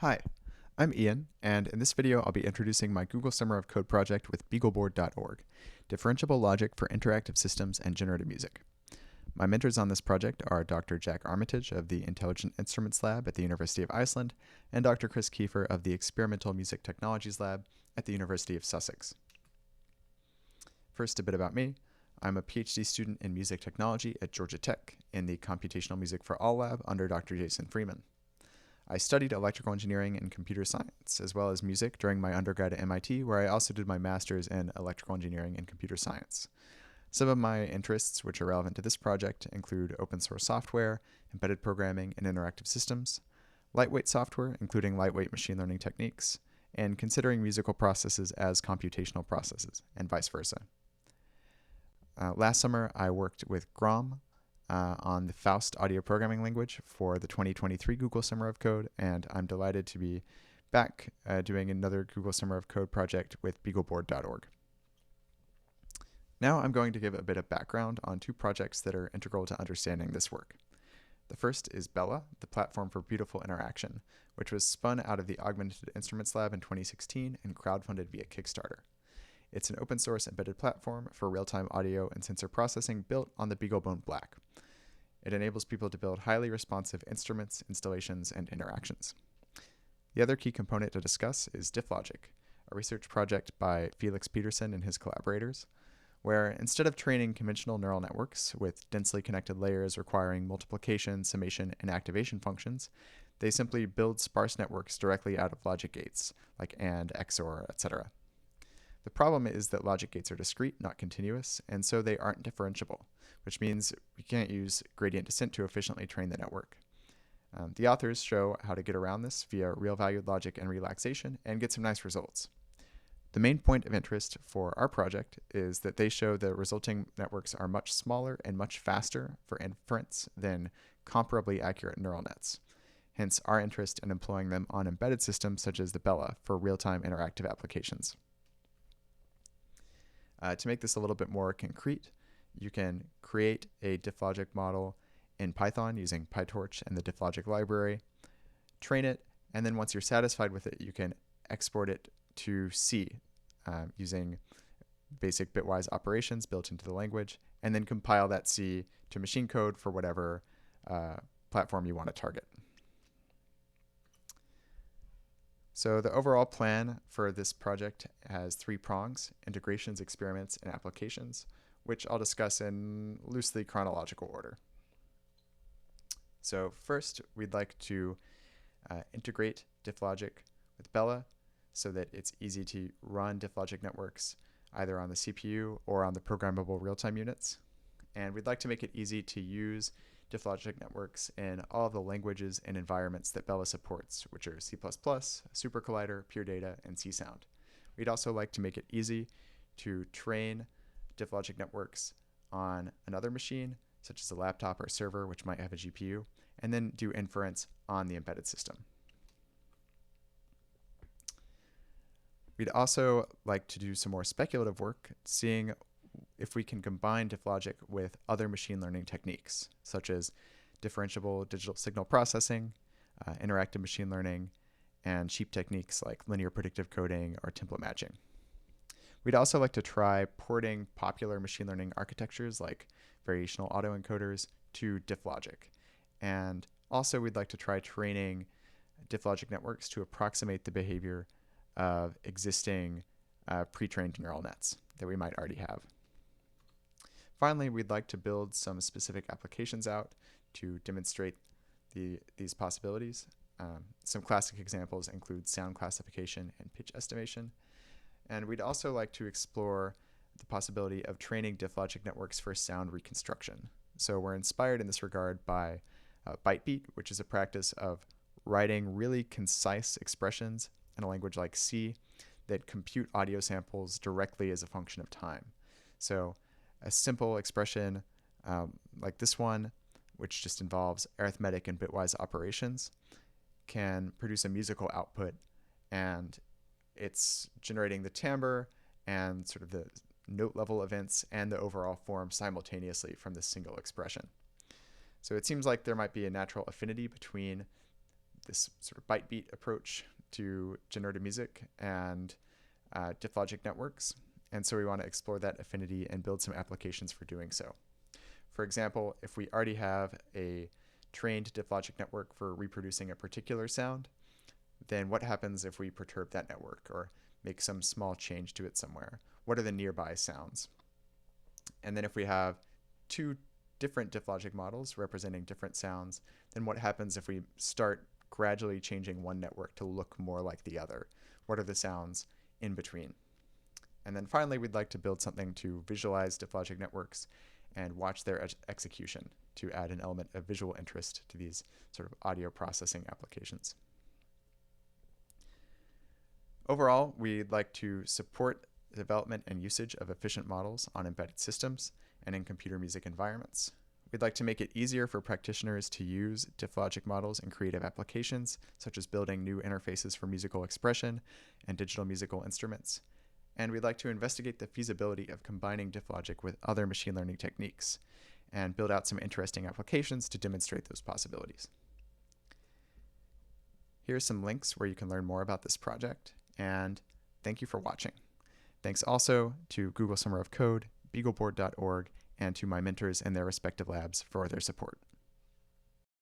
Hi, I'm Ian, and in this video I'll be introducing my Google Summer of Code project with beagleboard.org, Differentiable Logic for Interactive Systems and Generative Music. My mentors on this project are Dr. Jack Armitage of the Intelligent Instruments Lab at the University of Iceland and Dr. Chris Kiefer of the Experimental Music Technologies Lab at the University of Sussex. First, a bit about me. I'm a PhD student in music technology at Georgia Tech in the Computational Music for All Lab under Dr. Jason Freeman. I studied electrical engineering and computer science, as well as music during my undergrad at MIT, where I also did my master's in electrical engineering and computer science. Some of my interests, which are relevant to this project, include open source software, embedded programming, and interactive systems, lightweight software, including lightweight machine learning techniques, and considering musical processes as computational processes, and vice versa. Last summer, I worked with Grom on the Faust audio programming language for the 2023 Google Summer of Code, and I'm delighted to be back doing another Google Summer of Code project with beagleboard.org. Now I'm going to give a bit of background on two projects that are integral to understanding this work. The first is Bella, the platform for beautiful interaction, which was spun out of the Augmented Instruments Lab in 2016 and crowdfunded via Kickstarter. It's an open source embedded platform for real-time audio and sensor processing built on the BeagleBone Black. It enables people to build highly responsive instruments, installations, and interactions. The other key component to discuss is DiffLogic, a research project by Felix Peterson and his collaborators, where instead of training conventional neural networks with densely connected layers requiring multiplication, summation, and activation functions, they simply build sparse networks directly out of logic gates, like AND, XOR, etc. The problem is that logic gates are discrete, not continuous, and so they aren't differentiable, which means we can't use gradient descent to efficiently train the network. The authors show how to get around this via real-valued logic and relaxation and get some nice results. The main point of interest for our project is that they show the resulting networks are much smaller and much faster for inference than comparably accurate neural nets. Hence our interest in employing them on embedded systems such as the Bella for real-time interactive applications. To make this a little bit more concrete, you can create a DiffLogic model in Python using PyTorch and the DiffLogic library, train it, and then once you're satisfied with it, you can export it to C using basic bitwise operations built into the language, and then compile that C to machine code for whatever platform you want to target. So the overall plan for this project has three prongs: integrations, experiments, and applications, which I'll discuss in loosely chronological order. So first, we'd like to integrate DiffLogic with Bella so that it's easy to run DiffLogic networks either on the CPU or on the programmable real-time units. And we'd like to make it easy to use DiffLogic networks in all of the languages and environments that Bella supports, which are C++, SuperCollider, Pure Data, and CSound. We'd also like to make it easy to train DiffLogic networks on another machine, such as a laptop or server, which might have a GPU, and then do inference on the embedded system. We'd also like to do some more speculative work, seeing if we can combine DiffLogic with other machine learning techniques, such as differentiable digital signal processing, interactive machine learning, and cheap techniques like linear predictive coding or template matching. We'd also like to try porting popular machine learning architectures like variational autoencoders to DiffLogic. And also we'd like to try training DiffLogic networks to approximate the behavior of existing pre-trained neural nets that we might already have. Finally, we'd like to build some specific applications out to demonstrate these possibilities. Some classic examples include sound classification and pitch estimation. And we'd also like to explore the possibility of training DiffLogic networks for sound reconstruction. So we're inspired in this regard by ByteBeat, which is a practice of writing really concise expressions in a language like C that compute audio samples directly as a function of time. So a simple expression like this one, which just involves arithmetic and bitwise operations, can produce a musical output, and it's generating the timbre and sort of the note level events and the overall form simultaneously from this single expression. So it seems like there might be a natural affinity between this sort of byte beat approach to generative music and diff logic networks. And so we want to explore that affinity and build some applications for doing so. For example, if we already have a trained diff logic network for reproducing a particular sound, then what happens if we perturb that network or make some small change to it somewhere? What are the nearby sounds? And then if we have two different diff logic models representing different sounds, then what happens if we start gradually changing one network to look more like the other? What are the sounds in between? And then finally, we'd like to build something to visualize diff logic networks and watch their execution to add an element of visual interest to these sort of audio processing applications. Overall, we'd like to support the development and usage of efficient models on embedded systems and in computer music environments. We'd like to make it easier for practitioners to use diff logic models in creative applications, such as building new interfaces for musical expression and digital musical instruments. And we'd like to investigate the feasibility of combining diff logic with other machine learning techniques and build out some interesting applications to demonstrate those possibilities. Here's some links where you can learn more about this project, and thank you for watching. Thanks also to Google Summer of Code, beagleboard.org, and to my mentors in their respective labs for their support.